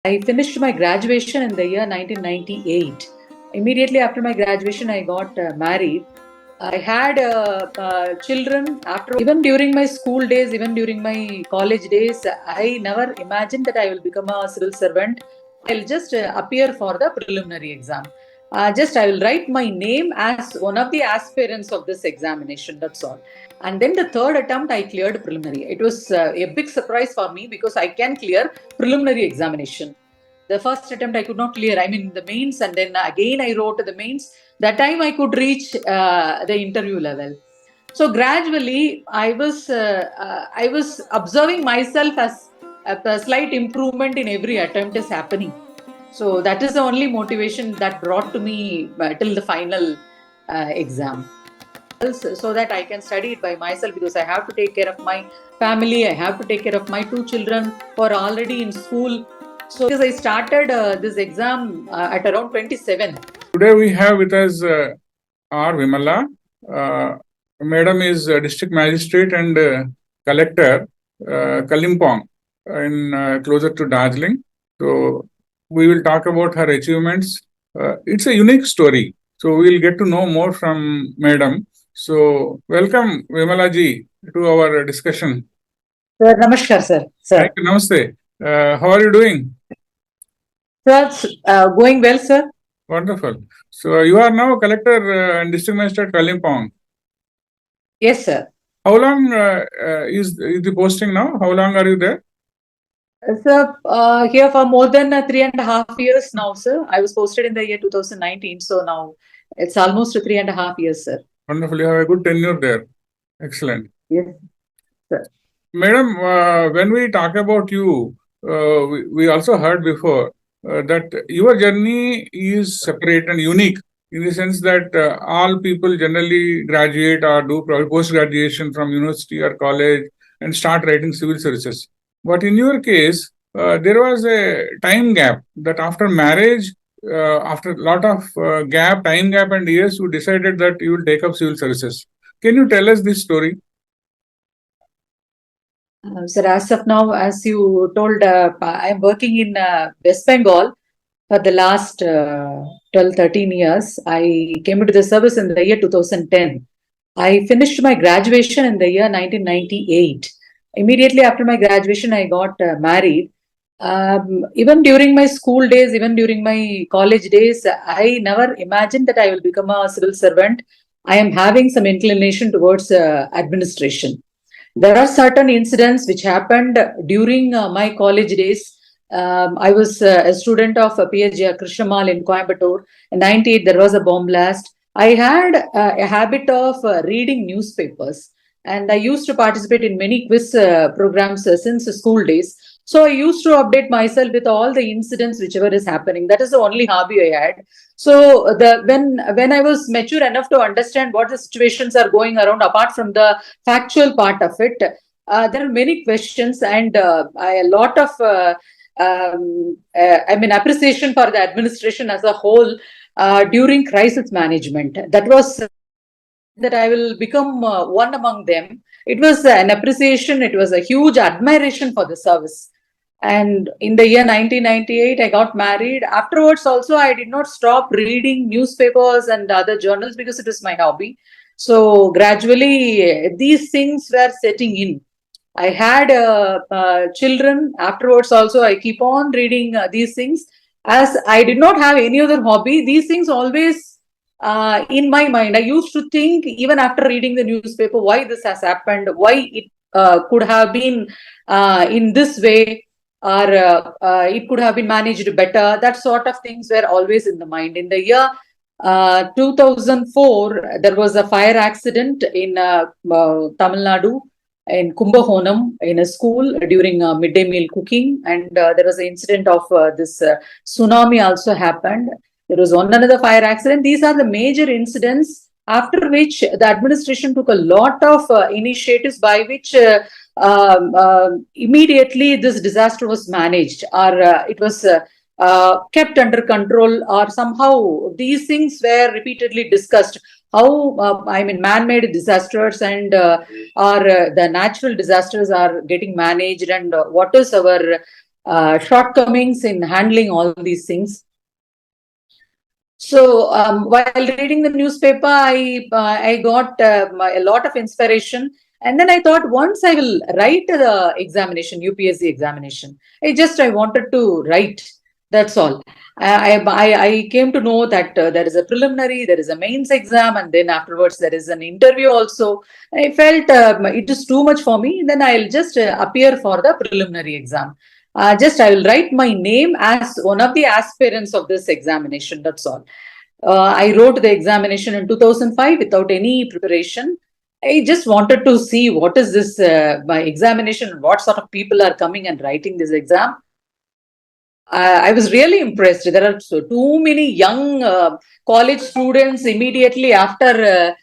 I finished my graduation in the year 1998. Immediately after my graduation, I got married. I had children after, even during my school days, even during my college days, I never imagined that I will become a civil servant. I'll just appear for the preliminary exam. Just I will write my name as one of the aspirants of this examination. That's all. And then the third attempt, I cleared preliminary. It was a big surprise for me because I can clear preliminary examination. The first attempt I could not clear. I mean the mains, and then again I wrote the mains. That time I could reach the interview level. So gradually I was observing myself as a slight improvement in every attempt is happening. So that is the only motivation that brought to me till the final exam, so that I can study it by myself, because I have to take care of my family, I have to take care of my two children who are already in school. So because I started this exam at around 27. Today we have with us R Vimala. Madam is district magistrate and collector, Kalimpong, in closer to Darjeeling. So we will talk about her achievements. It's a unique story. So we will get to know more from Madam. So welcome Vimala ji to our discussion. Sir, namaskar, sir. Thank you. Namaste. How are you doing? Sir, going well, sir. Wonderful. So you are now collector and district magistrate Kalimpong. Yes, sir. How long is the posting now? How long are you there? Sir, here for more than 3.5 years now, sir. I was posted in the year 2019, so now it's almost 3.5 years, sir. Wonderful. You have a good tenure there. Excellent. Yes, sir. Madam, when we talk about you, we also heard before that your journey is separate and unique in the sense that all people generally graduate or do post-graduation from university or college and start writing civil services. But in your case, there was a time gap that after marriage, after a lot of time gap and years, you decided that you will take up civil services. Can you tell us this story? Sir, as of now, as you told, I'm working in West Bengal for the last 12, 13 years. I came into the service in the year 2010. I finished my graduation in the year 1998. Immediately after my graduation, I got married. Even during my school days, even during my college days, I never imagined that I will become a civil servant. I am having some inclination towards administration. There are certain incidents which happened during my college days. I was a student of PhD Krishnamal in Coimbatore. In 98, there was a bomb blast. I had a habit of reading newspapers, and I used to participate in many quiz programs since school days. So I used to update myself with all the incidents whichever is happening. That is the only hobby I had. So when I was mature enough to understand what the situations are going around, apart from the factual part of it, there are many questions and a lot of appreciation for the administration as a whole during crisis management. That was that I will become one among them. It was an appreciation. It was a huge admiration for the service. And in the year 1998, I got married. Afterwards, also, I did not stop reading newspapers and other journals because it was my hobby. So gradually, these things were setting in. I had children. Afterwards, also, I keep on reading these things. As I did not have any other hobby, these things always in my mind. I used to think, even after reading the newspaper, why this has happened, why it could have been in this way, or it could have been managed better. That sort of things were always in the mind. In the year 2004, there was a fire accident in Tamil Nadu, in Kumbahonam, in a school during midday meal cooking, and there was an incident of this tsunami also happened. There was one another fire accident. These are the major incidents, after which the administration took a lot of initiatives by which immediately this disaster was managed, or it was kept under control, or somehow these things were repeatedly discussed. How man-made disasters and or the natural disasters are getting managed, and what is our shortcomings in handling all these things. So while reading the newspaper, I got a lot of inspiration, and then I thought once I will write the examination, UPSC examination. I wanted to write. That's all. I came to know that there is a preliminary, there is a mains exam, and then afterwards there is an interview also. I felt it is too much for me. Then I'll just appear for the preliminary exam. Just I will write my name as one of the aspirants of this examination. That's all. I wrote the examination in 2005 without any preparation. I just wanted to see what is this my examination, what sort of people are coming and writing this exam. I was really impressed. There are too many young college students immediately after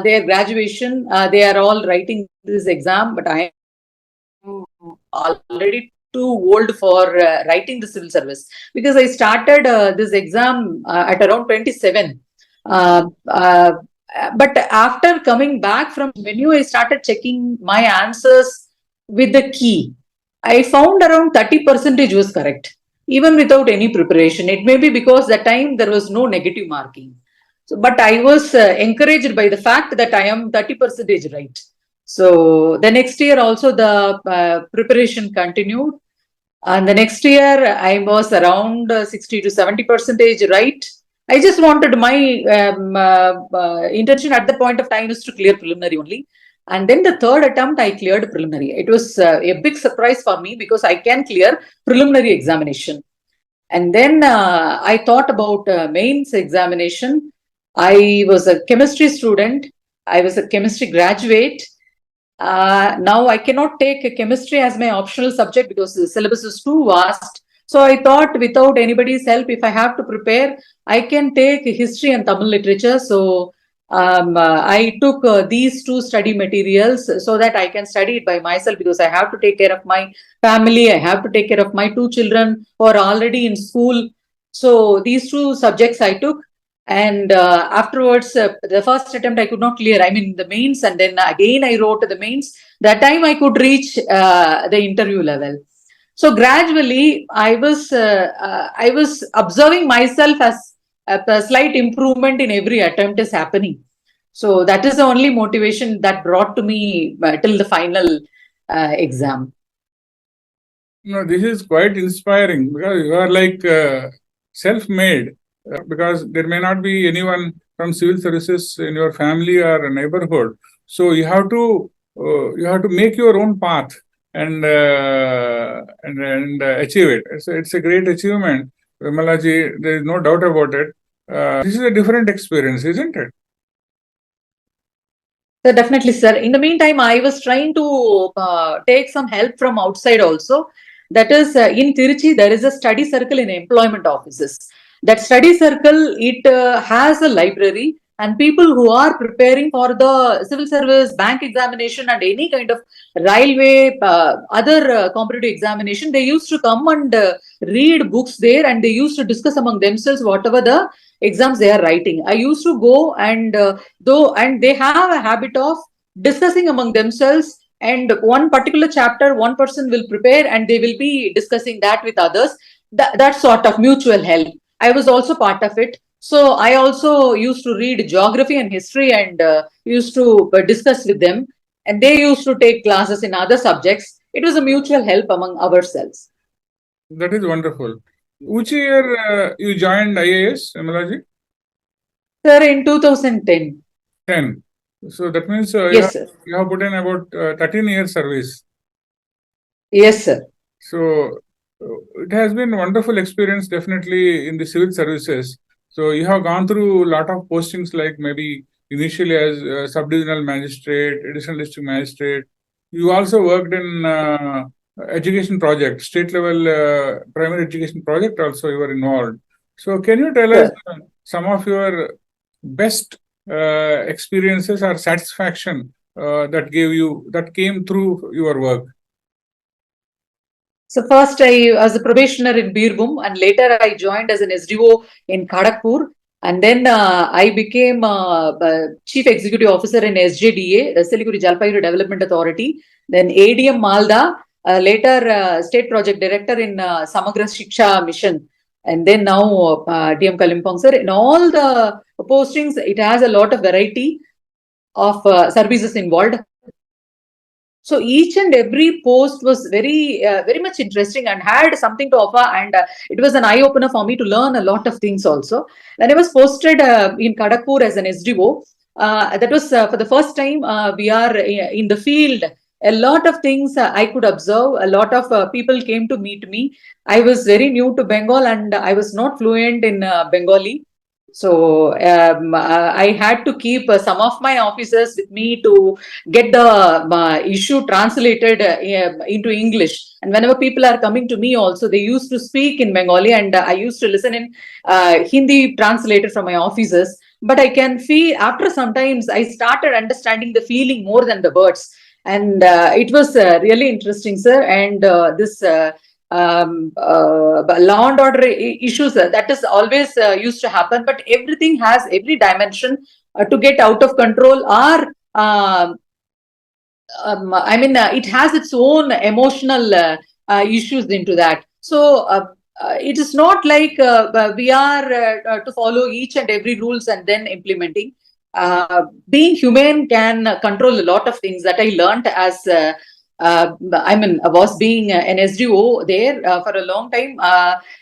their graduation. They are all writing this exam, but I am already too old for writing the civil service because I started this exam at around 27. Uh, uh, but after coming back from menu, I started checking my answers with the key. I found around 30% was correct, even without any preparation. It may be because that time there was no negative marking. So, but I was encouraged by the fact that I am 30% right. So the next year also the preparation continued. And the next year I was around 60 to 70% right. I just wanted my intention at the point of time is to clear preliminary only. And then the third attempt, I cleared preliminary. It was a big surprise for me because I can clear preliminary examination. And then I thought about mains examination. I was a chemistry student. I was a chemistry graduate. Now I cannot take chemistry as my optional subject because the syllabus is too vast. So I thought without anybody's help, if I have to prepare, I can take history and Tamil literature. So I took these two study materials so that I can study it by myself because I have to take care of my family. I have to take care of my two children who are already in school. So these two subjects I took. And afterwards, the first attempt I could not clear. I mean, the mains, and then again I wrote the mains. That time I could reach the interview level. So gradually, I was observing myself as a slight improvement in every attempt is happening. So that is the only motivation that brought to me till the final exam. No, this is quite inspiring because you are like self-made. Because there may not be anyone from civil services in your family or neighborhood, so you have to make your own path and achieve it. It's a great achievement, Vimalaji. There is no doubt about it. This is a different experience, isn't it? So definitely, sir. In the meantime, I was trying to take some help from outside also. That is, in Tiruchi, there is a study circle in employment offices. That study circle, it has a library, and people who are preparing for the civil service, bank examination, and any kind of railway, other competitive examination, they used to come and read books there, and they used to discuss among themselves whatever the exams they are writing. I used to go and and they have a habit of discussing among themselves, and one particular chapter one person will prepare and they will be discussing that with others. That sort of mutual help, I was also part of it. So I also used to read geography and history and used to discuss with them, and they used to take classes in other subjects. It was a mutual help among ourselves. That is wonderful. Which year you joined IAS, Vimalaji? Sir, in 2010. 10. So that means Yes, sir. you have put in about 13 years service. Yes, sir. So it has been a wonderful experience, definitely, in the civil services. So you have gone through a lot of postings, like maybe initially as sub-divisional magistrate, additional district magistrate. You also worked in education project, state level primary education project. Also, you were involved. So can you tell us some of your best experiences or satisfaction that came through your work? So first I was a probationer in Birbhum, and later I joined as an SDO in Kharagpur. And then I became Chief Executive Officer in SJDA, the Siliguri Jalpaiguri Development Authority, then ADM Malda, later state project director in Samagra Shiksha Mission, and then now DM Kalimpong, sir. In all the postings, it has a lot of variety of services involved. So each and every post was very much interesting and had something to offer, and it was an eye opener for me to learn a lot of things also. When I was posted in Kharagpur as an SDO, that was for the first time we are in the field. A lot of things I could observe. A lot of people came to meet me. I was very new to Bengal and I was not fluent in Bengali. So I had to keep some of my officers with me to get the issue translated into English. And whenever people are coming to me also, they used to speak in Bengali and I used to listen in Hindi translated from my officers. But I can feel after sometimes I started understanding the feeling more than the words. And it was really interesting, sir. And this law and order issues that is always used to happen, but everything has every dimension to get out of control or it has its own emotional issues into that. So it is not like we are to follow each and every rules and then implementing. Being human can control a lot of things that I learned as I was being an SDO there for a long time.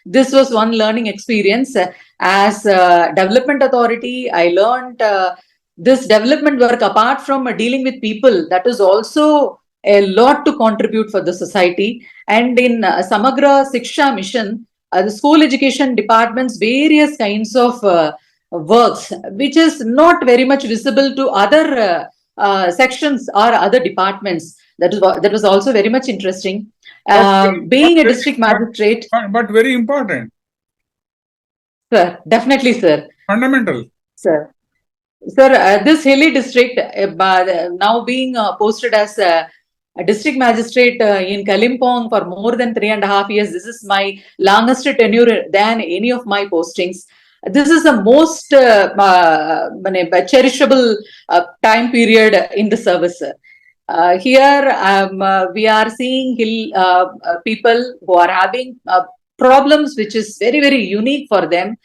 This was one learning experience. As development authority, I learned this development work apart from dealing with people, that is also a lot to contribute for the society. And in Samagra Shiksha Mission, the school education department's various kinds of works, which is not very much visible to other sections or other departments. That was also very much interesting. Being a district magistrate, but very important. Sir, definitely, sir. Fundamental. Sir. Sir, this hilly district, now being posted as a district magistrate in Kalimpong for more than 3.5 years, this is my longest tenure than any of my postings. This is the most cherishable time period in the service. Here, we are seeing people who are having problems which is very unique for them,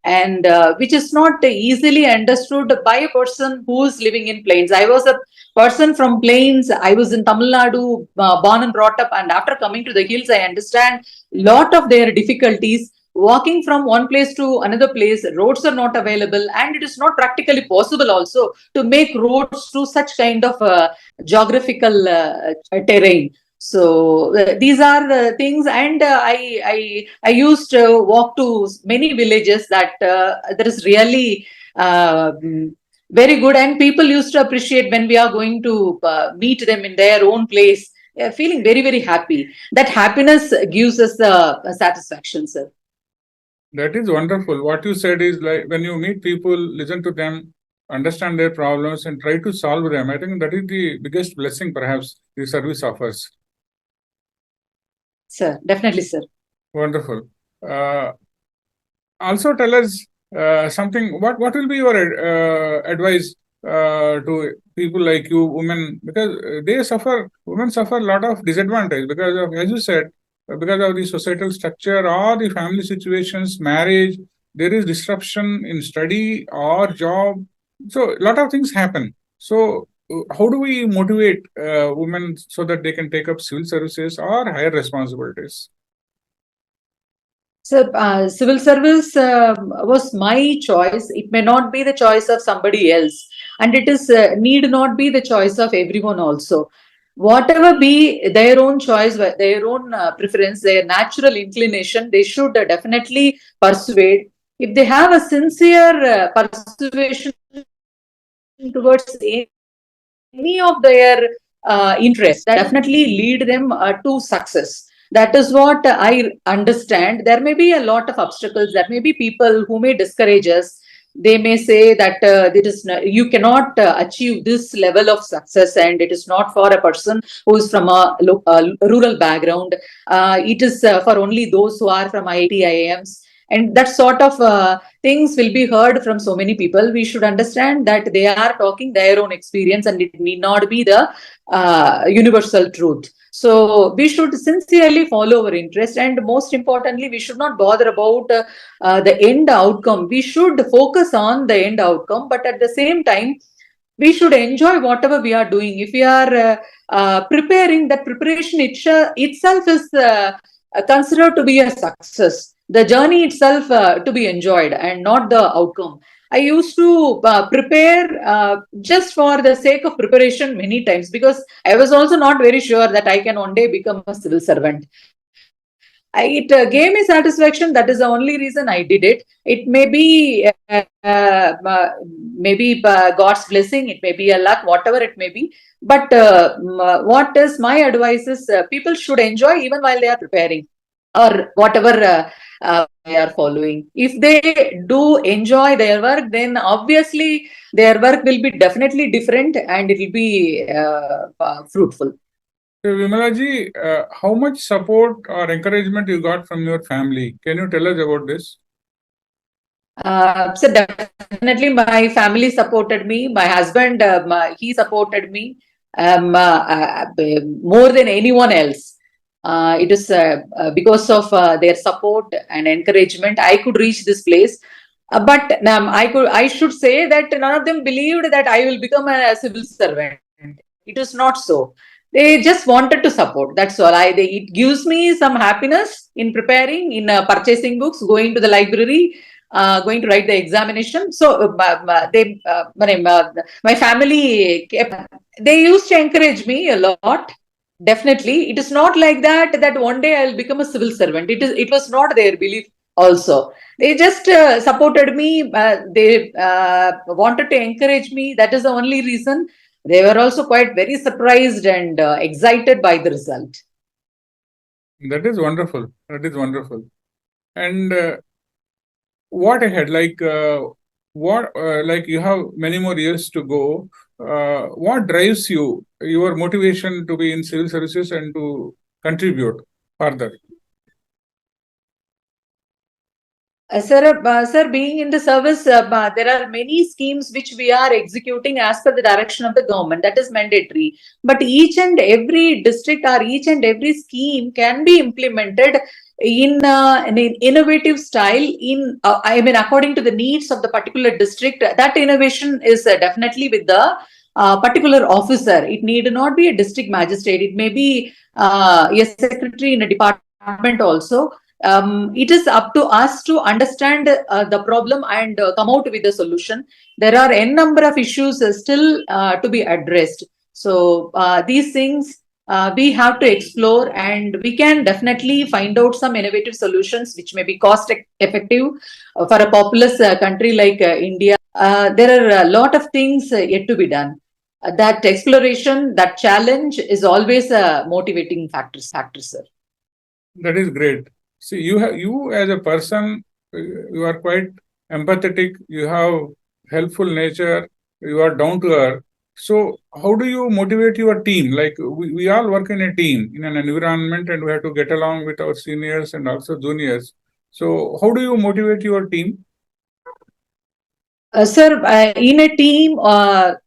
and which is not easily understood by a person who is living in plains. I was a person from plains. I was in Tamil Nadu, born and brought up, and after coming to the hills, I understand lot of their difficulties. Walking from one place to another place, roads are not available, and it is not practically possible also to make roads to such kind of geographical terrain. So these are the things, and I used to walk to many villages that there is really very good, and people used to appreciate when we are going to meet them in their own place, feeling very happy. That happiness gives us the satisfaction, sir. That is wonderful. What you said is like when you meet people, listen to them, understand their problems, and try to solve them. I think that is the biggest blessing perhaps the service offers. Sir, definitely, sir. Wonderful. Also tell us something. What will be your advice to people like you, women, because women suffer a lot of disadvantage because of, as you said, because of the societal structure or the family situations, marriage, there is disruption in study or job. So a lot of things happen. So how do we motivate women so that they can take up civil services or higher responsibilities? So, civil service was my choice. It may not be the choice of somebody else, and it is need not be the choice of everyone also. Whatever be their own choice, their own preference, their natural inclination, they should definitely persuade. If they have a sincere persuasion towards any of their interests, that definitely lead them to success. That is what I understand. There may be a lot of obstacles. There may be people who may discourage us. They may say that you cannot achieve this level of success, and it is not for a person who is from a rural background. It is for only those who are from IIT, IIMs. And that sort of things will be heard from so many people. We should understand that they are talking their own experience and it need not be the universal truth. So we should sincerely follow our interest, and most importantly, we should not bother about the end outcome. We should focus on the end outcome, but at the same time, we should enjoy whatever we are doing. If we are preparing, that preparation itself is considered to be a success. The journey itself to be enjoyed and not the outcome. I used to prepare just for the sake of preparation many times, because I was also not very sure that I can one day become a civil servant. It gave me satisfaction. That is the only reason I did it. It may be maybe God's blessing. It may be a luck, whatever it may be. But what is my advice is people should enjoy even while they are preparing or whatever they are following. If they do enjoy their work, then obviously their work will be definitely different and it will be fruitful. So, Vimala ji, how much support or encouragement you got from your family? Can you tell us about this? So definitely my family supported me. My husband, he supported me more than anyone else. It is because of their support and encouragement I could reach this place. But I should say that none of them believed that I will become a civil servant. It is not so. They just wanted to support. That's all. It gives me some happiness in preparing, in purchasing books, going to the library, going to write the examination. So my family they used to encourage me a lot. Definitely, it is not like that one day I'll become a civil servant. It was not their belief also. They just supported me. They wanted to encourage me. That is the only reason. They were also quite very surprised and excited by the result. That is wonderful. That is wonderful. And what ahead? Like you have many more years to go. What drives you, your motivation to be in civil services and to contribute further? Sir, being in the service, there are many schemes which we are executing as per the direction of the government. That is mandatory. But each and every district or each and every scheme can be implemented in an innovative style. According to the needs of the particular district. That innovation is definitely with the particular officer. It need not be a district magistrate. It may be a secretary in a department also. It is up to us to understand the problem and come out with a solution. There are n number of issues still to be addressed. So these things we have to explore, and we can definitely find out some innovative solutions which may be cost effective for a populous country like India. There are a lot of things yet to be done. That exploration, that challenge is always a motivating factor, sir. That is great. See, you as a person, you are quite empathetic. You have helpful nature. You are down to earth. So, how do you motivate your team? Like we all work in a team, in an environment, and we have to get along with our seniors and also juniors. So, how do you motivate your team? Sir, in a team,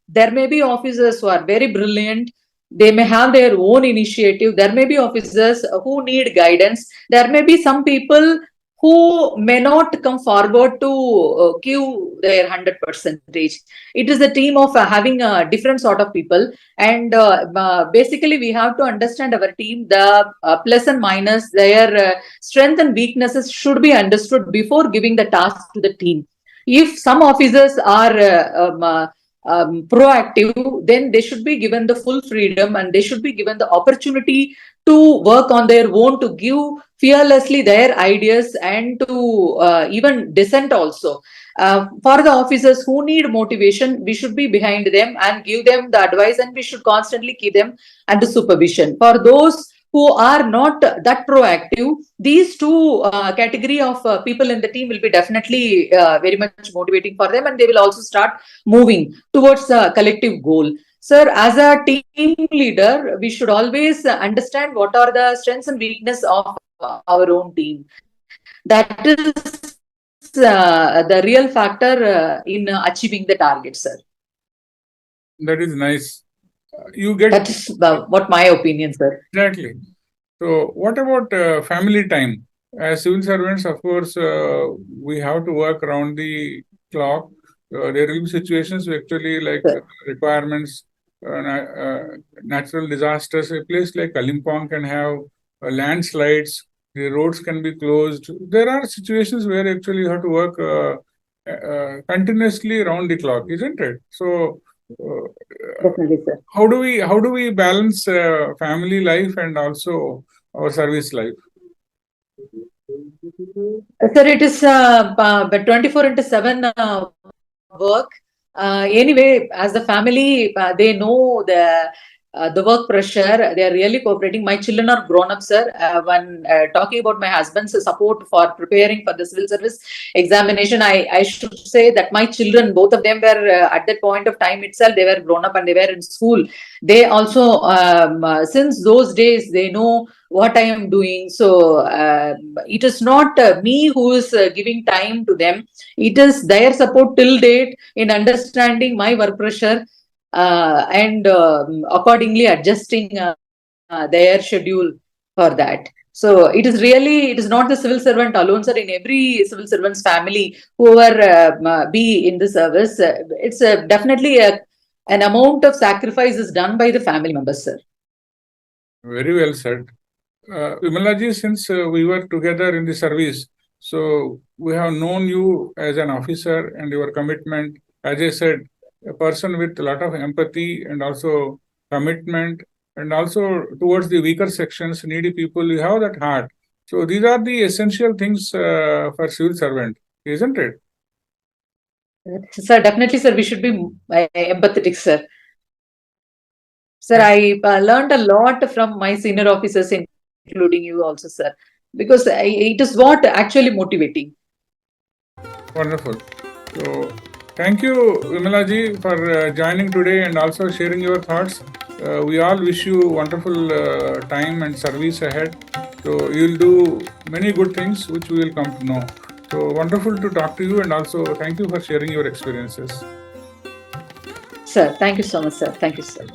there may be officers who are very brilliant. They may have their own initiative. There may be officers who need guidance. There may be some people who may not come forward to give their 100%. It is a team of having a different sort of people. And basically, we have to understand our team, the plus and minus, their strength and weaknesses should be understood before giving the task to the team. If some officers are proactive, then they should be given the full freedom and they should be given the opportunity to work on their own, to give fearlessly their ideas and to even dissent also. For the officers who need motivation, we should be behind them and give them the advice, and we should constantly keep them under supervision. For those who are not that proactive, these two category of people in the team will be definitely very much motivating for them, and they will also start moving towards a collective goal. Sir, as a team leader, we should always understand what are the strengths and weaknesses of our own team. That is the real factor in achieving the target, sir. That is nice. You get That is what my opinion, sir. exactly. So, what about family time? As civil servants, of course, we have to work around the clock. There will be situations where actually like requirements, natural disasters. A place like Kalimpong can have landslides. The roads can be closed. There are situations where actually you have to work continuously around the clock, isn't it? So, Definitely, sir. how do we balance family life and also our service life? Sir, it is 24 into 7 work. Anyway, as the family, they know the work pressure. They are really cooperating. My children are grown up, sir. When talking about my husband's support for preparing for the civil service examination, I should say that my children, both of them were at that point of time itself, they were grown up and they were in school. They also, since those days, they know what I am doing. So it is not me who is giving time to them. It is their support till date in understanding my work pressure and accordingly adjusting their schedule for that. So it is not the civil servant alone, sir. In every civil servant's family, whoever be in the service, it's definitely an amount of sacrifice is done by the family members, sir. Very well said. Vimalaji, since we were together in the service, so we have known you as an officer and your commitment. As I said, a person with a lot of empathy and also commitment, and also towards the weaker sections, needy people. You have that heart. So these are the essential things for civil servant, isn't it? Sir, definitely, sir. We should be empathetic, sir. Sir, I learned a lot from my senior officers, including you also, sir, because it is what actually motivating. Wonderful. So, thank you, Vimalaji, for joining today and also sharing your thoughts. We all wish you wonderful time and service ahead. So, you'll do many good things which we will come to know. So, wonderful to talk to you and also thank you for sharing your experiences. Sir, thank you so much, sir. Thank you, sir.